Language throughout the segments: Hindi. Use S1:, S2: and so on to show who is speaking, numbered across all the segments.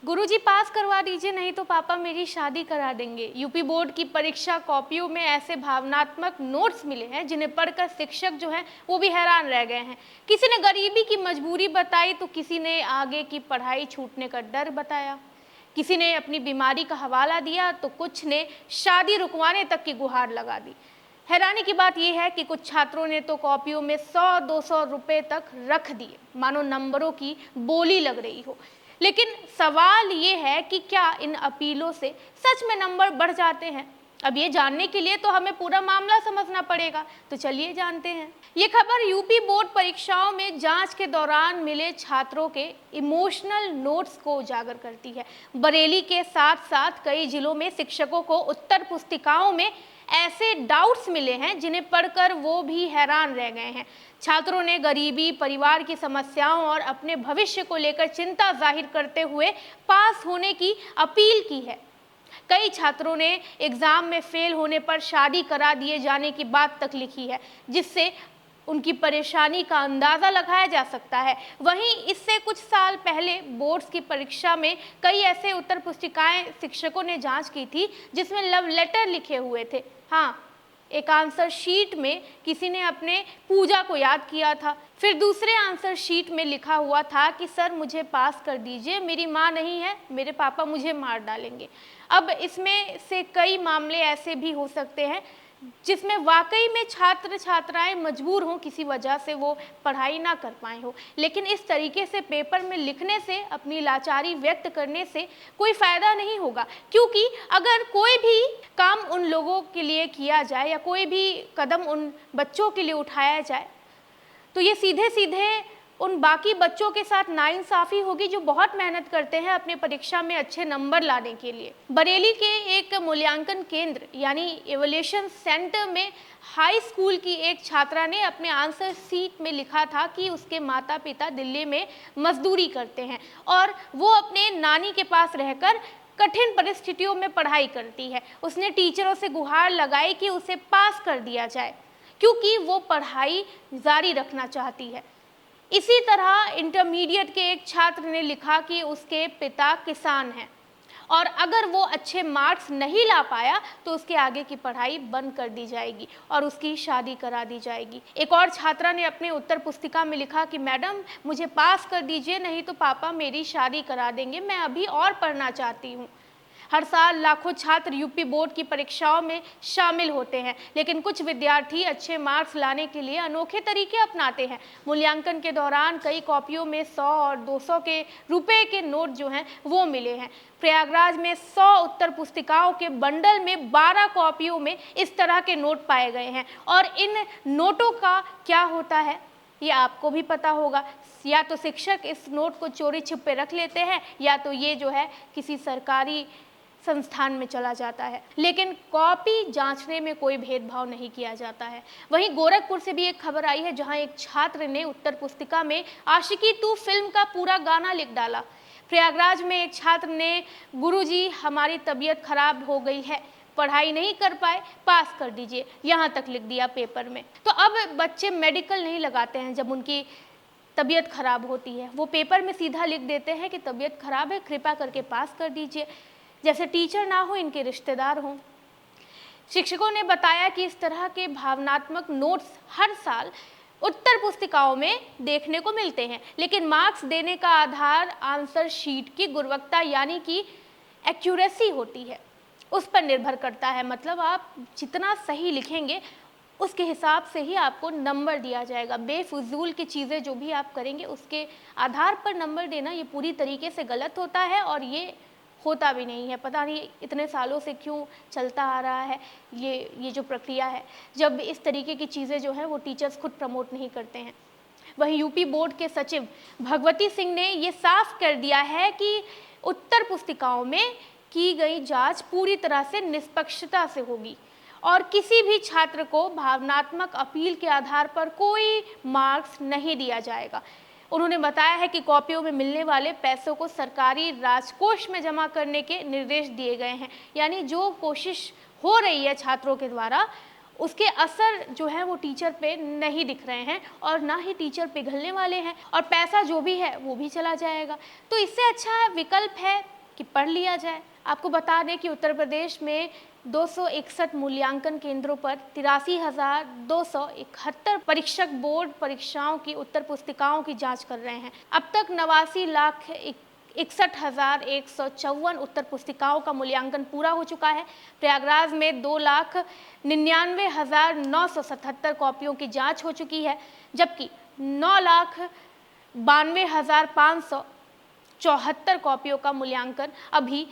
S1: गुरुजी पास करवा दीजिए, नहीं तो पापा मेरी शादी करा देंगे। यूपी बोर्ड की परीक्षा कॉपियों में ऐसे भावनात्मक नोट्स मिले हैं जिन्हें पढ़कर शिक्षक जो हैं वो भी हैरान रह गए हैं। किसी ने गरीबी की मजबूरी बताई तो किसी ने आगे की पढ़ाई छूटने का डर बताया, किसी ने अपनी बीमारी का हवाला दिया तो कुछ ने शादी रुकवाने तक की गुहार लगा दी। हैरानी की बात यह है कि कुछ छात्रों ने तो कॉपियों में 100-200 रुपए तक रख दिए, मानो नंबरों की बोली लग रही हो। लेकिन सवाल ये है कि क्या इन अपीलों से सच में नंबर बढ़ जाते हैं? अब ये जानने के लिए तो हमें पूरा मामला समझना पड़ेगा, तो चलिए जानते हैं। ये खबर यूपी बोर्ड परीक्षाओं में जांच के दौरान मिले छात्रों के इमोशनल नोट्स को उजागर करती है। बरेली के साथ साथ कई जिलों में शिक्षकों को उत्तर पुस्तिकाओं में ऐसे डाउट्स मिले हैं जिन्हें पढ़कर वो भी हैरान रह गए हैं। छात्रों ने गरीबी, परिवार की समस्याओं और अपने भविष्य को लेकर चिंता जाहिर करते हुए पास होने की अपील की है। कई छात्रों ने एग्जाम में फेल होने पर शादी करा दिए जाने की बात तक लिखी है, जिससे उनकी परेशानी का अंदाज़ा लगाया जा सकता है। वहीं इससे कुछ साल पहले बोर्ड्स की परीक्षा में कई ऐसे उत्तर पुस्तिकाएं शिक्षकों ने जांच की थी जिसमें लव लेटर लिखे हुए थे। हाँ, एक आंसर शीट में किसी ने अपने पूजा को याद किया था, फिर दूसरे आंसर शीट में लिखा हुआ था कि सर मुझे पास कर दीजिए, मेरी माँ नहीं है, मेरे पापा मुझे मार डालेंगे। अब इसमें से कई मामले ऐसे भी हो सकते हैं जिसमें वाकई में छात्र छात्राएं मजबूर हों, किसी वजह से वो पढ़ाई ना कर पाए हो, लेकिन इस तरीके से पेपर में लिखने से, अपनी लाचारी व्यक्त करने से कोई फ़ायदा नहीं होगा। क्योंकि अगर कोई भी काम उन लोगों के लिए किया जाए या कोई भी कदम उन बच्चों के लिए उठाया जाए तो ये सीधे सीधे उन बाकी बच्चों के साथ नाइंसाफ़ी होगी जो बहुत मेहनत करते हैं अपने परीक्षा में अच्छे नंबर लाने के लिए। बरेली के एक मूल्यांकन केंद्र यानी इवैल्यूएशन सेंटर में हाई स्कूल की एक छात्रा ने अपने आंसर शीट में लिखा था कि उसके माता पिता दिल्ली में मजदूरी करते हैं और वो अपने नानी के पास रहकर कठिन परिस्थितियों में पढ़ाई करती है। उसने टीचरों से गुहार लगाई कि उसे पास कर दिया जाए क्योंकि वो पढ़ाई जारी रखना चाहती है। इसी तरह इंटरमीडिएट के एक छात्र ने लिखा कि उसके पिता किसान हैं और अगर वो अच्छे मार्क्स नहीं ला पाया तो उसके आगे की पढ़ाई बंद कर दी जाएगी और उसकी शादी करा दी जाएगी। एक और छात्रा ने अपने उत्तर पुस्तिका में लिखा कि मैडम मुझे पास कर दीजिए, नहीं तो पापा मेरी शादी करा देंगे, मैं अभी और पढ़ना चाहती हूँ। हर साल लाखों छात्र यूपी बोर्ड की परीक्षाओं में शामिल होते हैं, लेकिन कुछ विद्यार्थी अच्छे मार्क्स लाने के लिए अनोखे तरीके अपनाते हैं। मूल्यांकन के दौरान कई कॉपियों में 100 और 200 के रुपए के नोट जो हैं वो मिले हैं। प्रयागराज में 100 उत्तर पुस्तिकाओं के बंडल में 12 कॉपियों में इस तरह के नोट पाए गए हैं और इन नोटों का क्या होता है ये आपको भी पता होगा। या तो शिक्षक इस नोट को चोरी छिपे रख लेते हैं या तो ये जो है किसी सरकारी संस्थान में चला जाता है, लेकिन कॉपी जांचने में कोई भेदभाव नहीं किया जाता है। वहीं गोरखपुर से भी एक खबर आई है जहां एक छात्र ने उत्तर पुस्तिका में आशिकी 2 फिल्म का पूरा गाना लिख डाला। प्रयागराज में एक छात्र ने गुरुजी हमारी तबीयत खराब हो गई है, पढ़ाई नहीं कर पाए, पास कर दीजिए, यहाँ तक लिख दिया पेपर में। तो अब बच्चे मेडिकल नहीं लगाते हैं जब उनकी तबीयत खराब होती है, वो पेपर में सीधा लिख देते हैं कि तबीयत खराब है, कृपा करके पास कर दीजिए, जैसे टीचर ना हो इनके रिश्तेदार हों। शिक्षकों ने बताया कि इस तरह के भावनात्मक नोट्स हर साल उत्तर पुस्तिकाओं में देखने को मिलते हैं, लेकिन मार्क्स देने का आधार आंसर शीट की गुणवत्ता यानी कि एक्यूरेसी होती है, उस पर निर्भर करता है। मतलब आप जितना सही लिखेंगे उसके हिसाब से ही आपको नंबर दिया जाएगा। बेफजूल की चीज़ें जो भी आप करेंगे उसके आधार पर नंबर देना ये पूरी तरीके से गलत होता है और ये होता भी नहीं है। पता नहीं इतने सालों से क्यों चलता आ रहा है ये जो प्रक्रिया है, जब इस तरीके की चीज़ें जो हैं वो टीचर्स खुद प्रमोट नहीं करते हैं। वहीं यूपी बोर्ड के सचिव भगवती सिंह ने ये साफ कर दिया है कि उत्तर पुस्तिकाओं में की गई जांच पूरी तरह से निष्पक्षता से होगी और किसी भी छात्र को भावनात्मक अपील के आधार पर कोई मार्क्स नहीं दिया जाएगा। उन्होंने बताया है कि कॉपियों में मिलने वाले पैसों को सरकारी राजकोष में जमा करने के निर्देश दिए गए हैं, यानी जो कोशिश हो रही है छात्रों के द्वारा उसके असर जो है वो टीचर पे नहीं दिख रहे हैं और ना ही टीचर पिघलने वाले हैं और पैसा जो भी है वो भी चला जाएगा। तो इससे अच्छा विकल्प है कि पढ़ लिया जाए। आपको बता दें कि उत्तर प्रदेश में 261 मूल्यांकन केंद्रों पर 83,271 परीक्षक बोर्ड परीक्षाओं की उत्तर पुस्तिकाओं की जांच कर रहे हैं। अब तक 89,61,154 उत्तर पुस्तिकाओं का मूल्यांकन पूरा हो चुका है। प्रयागराज में 2,99,977 कॉपियों की जांच हो चुकी है, जबकि 9,92,574 कॉपियों का मूल्यांकन अभी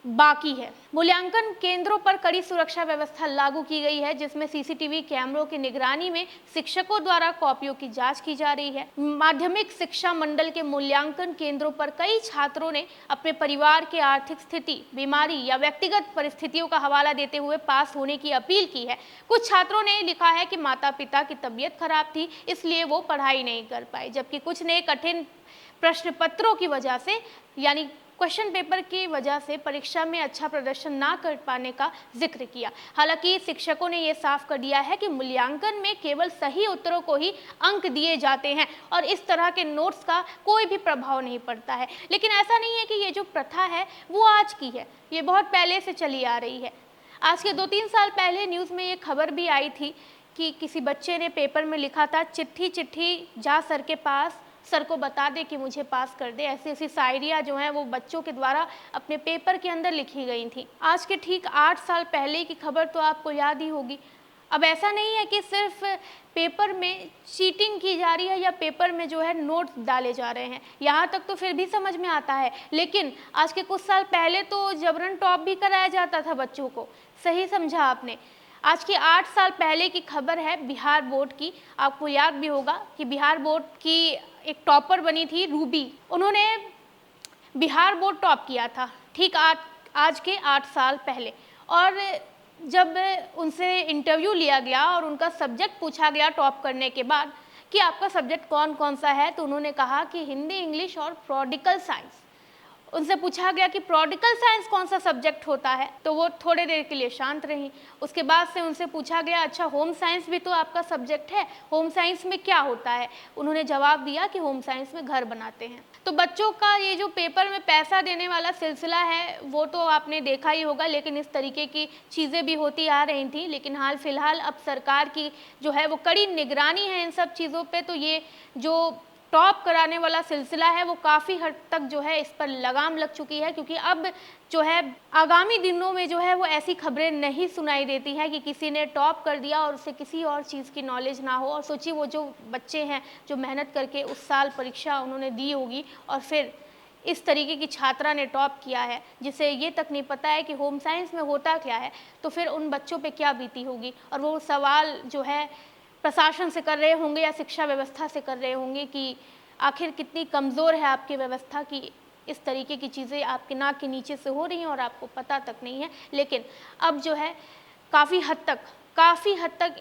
S1: बाकी है। मूल्यांकन केंद्रों पर कड़ी सुरक्षा व्यवस्था लागू की गई है, जिसमें सीसीटीवी कैमरों की निगरानी में शिक्षकों द्वारा कॉपियों की जांच की जा रही है। माध्यमिक शिक्षा मंडल के मूल्यांकन केंद्रों पर कई छात्रों ने अपने परिवार के आर्थिक स्थिति, बीमारी या व्यक्तिगत परिस्थितियों का हवाला देते हुए पास होने की अपील की है। कुछ छात्रों ने लिखा है कि माता पिता की तबीयत खराब थी, इसलिए वो पढ़ाई नहीं कर पाए, जबकि कुछ ने कठिन प्रश्न पत्रों की वजह से यानी क्वेश्चन पेपर की वजह से परीक्षा में अच्छा प्रदर्शन ना कर पाने का जिक्र किया। हालांकि शिक्षकों ने यह साफ कर दिया है कि मूल्यांकन में केवल सही उत्तरों को ही अंक दिए जाते हैं और इस तरह के नोट्स का कोई भी प्रभाव नहीं पड़ता है। लेकिन ऐसा नहीं है कि ये जो प्रथा है वो आज की है, ये बहुत पहले से चली आ रही है। आज के 2-3 साल पहले न्यूज़ में ये खबर भी आई थी कि किसी बच्चे ने पेपर में लिखा था, चिट्ठी चिट्ठी जा सर के पास, सर को बता दे कि मुझे पास कर दे। ऐसी ऐसी शायरियाँ जो हैं वो बच्चों के द्वारा अपने पेपर के अंदर लिखी गई थी। आज के ठीक 8 साल पहले की खबर तो आपको याद ही होगी। अब ऐसा नहीं है कि सिर्फ पेपर में चीटिंग की जा रही है या पेपर में जो है नोट्स डाले जा रहे हैं, यहाँ तक तो फिर भी समझ में आता है। लेकिन आज के कुछ साल पहले तो जबरन टॉप भी कराया जाता था बच्चों को। सही समझा आपने। आज की 8 साल पहले की खबर है बिहार बोर्ड की। आपको याद भी होगा कि बिहार बोर्ड की एक टॉपर बनी थी रूबी, उन्होंने बिहार बोर्ड टॉप किया था ठीक आज के 8 साल पहले। और जब उनसे इंटरव्यू लिया गया और उनका सब्जेक्ट पूछा गया टॉप करने के बाद कि आपका सब्जेक्ट कौन कौन सा है, तो उन्होंने कहा कि हिंदी, इंग्लिश और प्रोडिकल साइंस। उनसे पूछा गया कि प्रोडिकल साइंस कौन सा सब्जेक्ट होता है, तो वो थोड़े देर के लिए शांत रहीं। उसके बाद से उनसे पूछा गया, अच्छा होम साइंस भी तो आपका सब्जेक्ट है, होम साइंस में क्या होता है? उन्होंने जवाब दिया कि होम साइंस में घर बनाते हैं। तो बच्चों का ये जो पेपर में पैसा देने वाला सिलसिला है वो तो आपने देखा ही होगा, लेकिन इस तरीके की चीज़ें भी होती आ रही थी। लेकिन हाल फिलहाल अब सरकार की जो है वो कड़ी निगरानी है इन सब चीज़ों पे, तो ये जो टॉप कराने वाला सिलसिला है वो काफ़ी हद तक जो है इस पर लगाम लग चुकी है, क्योंकि अब जो है आगामी दिनों में जो है वो ऐसी खबरें नहीं सुनाई देती हैं कि किसी ने टॉप कर दिया और उसे किसी और चीज़ की नॉलेज ना हो। और सोचिए वो जो बच्चे हैं जो मेहनत करके उस साल परीक्षा उन्होंने दी होगी और फिर इस तरीके की छात्रा ने टॉप किया है जिसे ये तक नहीं पता है कि होम साइंस में होता क्या है, तो फिर उन बच्चों पे क्या बीती होगी। और वो सवाल जो है प्रशासन से कर रहे होंगे या शिक्षा व्यवस्था से कर रहे होंगे कि आखिर कितनी कमज़ोर है आपकी व्यवस्था कि इस तरीके की चीज़ें आपके नाक के नीचे से हो रही हैं और आपको पता तक नहीं है। लेकिन अब जो है काफ़ी हद तक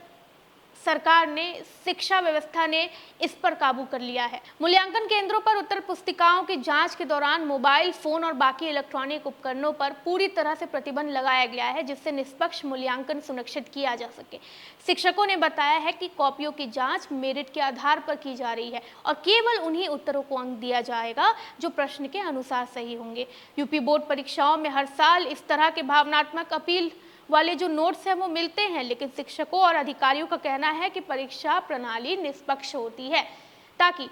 S1: सरकार ने, शिक्षा व्यवस्था ने इस पर काबू कर लिया है। मूल्यांकन केंद्रों पर उत्तर पुस्तिकाओं की जांच के दौरान मोबाइल फोन और बाकी इलेक्ट्रॉनिक उपकरणों पर पूरी तरह से प्रतिबंध लगाया गया है, जिससे निष्पक्ष मूल्यांकन सुनिश्चित किया जा सके। शिक्षकों ने बताया है कि कॉपियों की जांच मेरिट के आधार पर की जा रही है और केवल उन्हीं उत्तरों को अंक दिया जाएगा जो प्रश्न के अनुसार सही होंगे। यूपी बोर्ड परीक्षाओं में हर साल इस तरह के भावनात्मक अपील वाले जो नोट्स हैं वो मिलते हैं, लेकिन शिक्षकों और अधिकारियों का कहना है कि परीक्षा प्रणाली निष्पक्ष होती है ताकि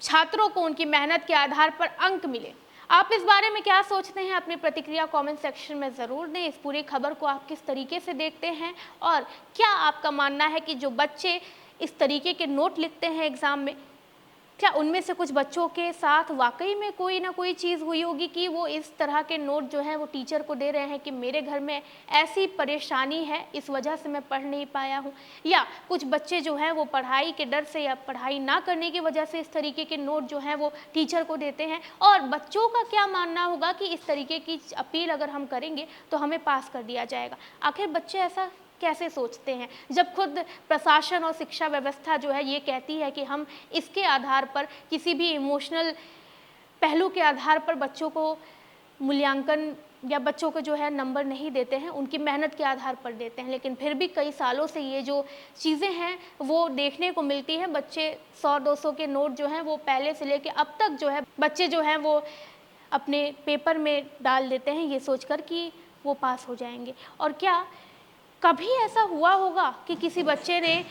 S1: छात्रों को उनकी मेहनत के आधार पर अंक मिले। आप इस बारे में क्या सोचते हैं? अपनी प्रतिक्रिया कमेंट सेक्शन में ज़रूर दें। इस पूरी खबर को आप किस तरीके से देखते हैं और क्या आपका मानना है कि जो बच्चे इस तरीके के नोट लिखते हैं एग्ज़ाम में, क्या उनमें से कुछ बच्चों के साथ वाकई में कोई ना कोई चीज़ हुई होगी कि वो इस तरह के नोट जो हैं वो टीचर को दे रहे हैं कि मेरे घर में ऐसी परेशानी है, इस वजह से मैं पढ़ नहीं पाया हूँ, या कुछ बच्चे जो हैं वो पढ़ाई के डर से या पढ़ाई ना करने की वजह से इस तरीके के नोट जो हैं वो टीचर को देते हैं। और बच्चों का क्या मानना होगा कि इस तरीके की अपील अगर हम करेंगे तो हमें पास कर दिया जाएगा। आखिर बच्चे ऐसा कैसे सोचते हैं जब खुद प्रशासन और शिक्षा व्यवस्था जो है ये कहती है कि हम इसके आधार पर, किसी भी इमोशनल पहलू के आधार पर बच्चों को मूल्यांकन या बच्चों को जो है नंबर नहीं देते हैं, उनकी मेहनत के आधार पर देते हैं। लेकिन फिर भी कई सालों से ये जो चीज़ें हैं वो देखने को मिलती हैं। बच्चे 100-200 के नोट जो हैं वो पहले से लेके अब तक जो है बच्चे जो हैं वो अपने पेपर में डाल देते हैं ये सोचकर कि वो पास हो जाएंगे। और क्या कभी ऐसा हुआ होगा कि किसी बच्चे ने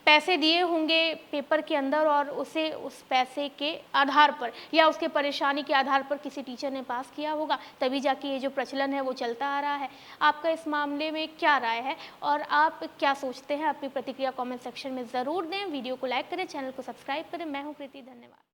S1: पैसे दिए होंगे पेपर के अंदर और उसे उस पैसे के आधार पर या उसके परेशानी के आधार पर किसी टीचर ने पास किया होगा, तभी जाके ये जो प्रचलन है वो चलता आ रहा है। आपका इस मामले में क्या राय है और आप क्या सोचते हैं? अपनी प्रतिक्रिया कमेंट सेक्शन में ज़रूर दें। वीडियो को लाइक करें, चैनल को सब्सक्राइब करें। मैं हूँ प्रीति, धन्यवाद।